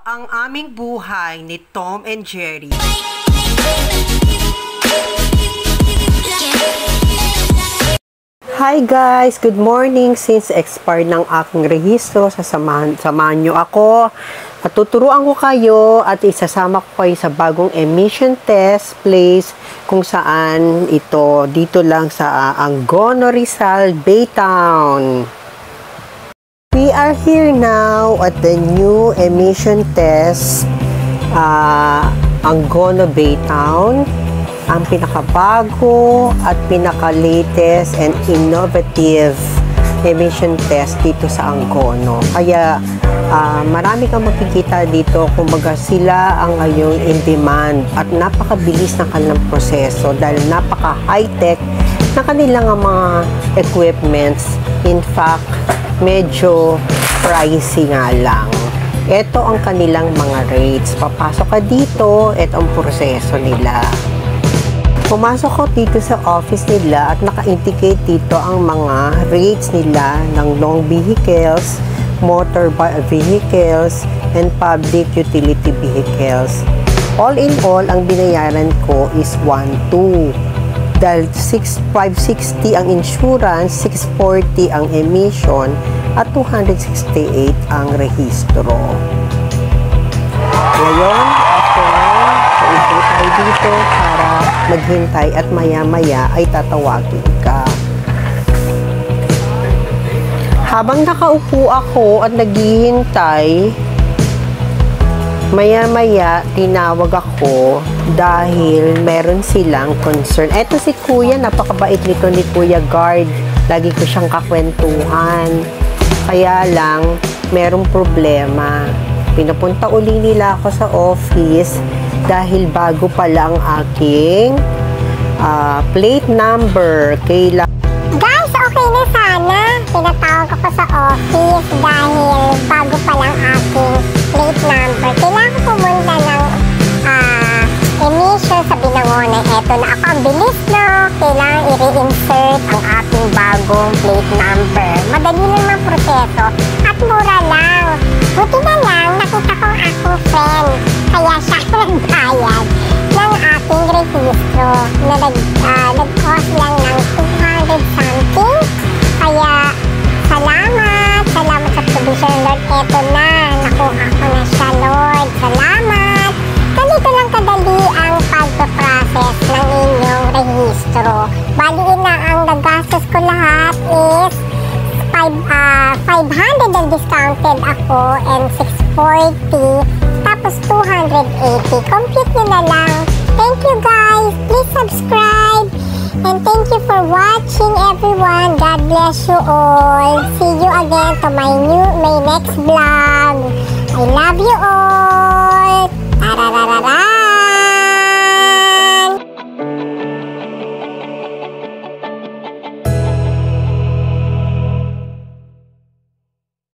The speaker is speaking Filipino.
Ang aming buhay ni Tom and Jerry. Hi guys! Good morning! Since expired ng aking rehistro, samahan nyo ako. At tuturuan ko kayo at isasama ko kayo sa bagong emission test place kung saan ito dito lang sa Angono, Rizal, Baytown. We are here now at the new emission test Angono, Baytown. Ang pinakabago at pinaka-latest and innovative emission test dito sa Angono. Kaya marami kang makikita dito, kumbaga sila ang ngayong in demand at napakabilis ng kanilang proseso dahil napaka-high-tech na kanilang mga equipments. In fact, medyo pricey nga lang. Ito ang kanilang mga rates. Papasok ka dito, ito ang proseso nila. Pumasok ko dito sa office nila at naka-indicate dito ang mga rates nila ng long vehicles, motor vehicles, and public utility vehicles. All in all, ang binayaran ko is 1,200. Dahil 6,560 ang insurance, 640 ang emission, at 268 ang rehistro. Ngayon, paupo tayo dito para maghintay at maya-maya ay tatawagin ka. Habang nakaupo ako at naghihintay, maya-maya tinawag ako dahil meron silang concern. Eto si Kuya, napakabait nito ni Kuya Guard. Lagi ko siyang kakwentuhan. Kaya lang, merong problema. Pinapunta uli nila ako sa office dahil bago pala ang aking plate number. Guys, okay na sana. Pinatawag ako sa office dahil bago pa lang aking plate number. Kailangan ko pumunta ng emission sa Binangonan. Eto na ako. Ang bilis, no? Kailangan i-reinsert ang aking bagong plate number. Madali lang ang proseso at mura lang. Buti na lang, nakita ko ang aking friend. Kaya siya nagbayad ng aking rehistro na nag-cost lang ng 200 something. Kaya salamat sa provision, Lord. Eto na, nakuha ko na siya, Lord. Salamat. Ganito lang kadali ang pagpaprocess ng inyong rehistro. Baliin na ang nagastos ko lahat is 500 ang discounted ako and 640, tapos 280. Compute nyo na lang. Thank you guys. Please subscribe. And thank you for watching, everyone. God bless you all. See you again to my next vlog. I love you all.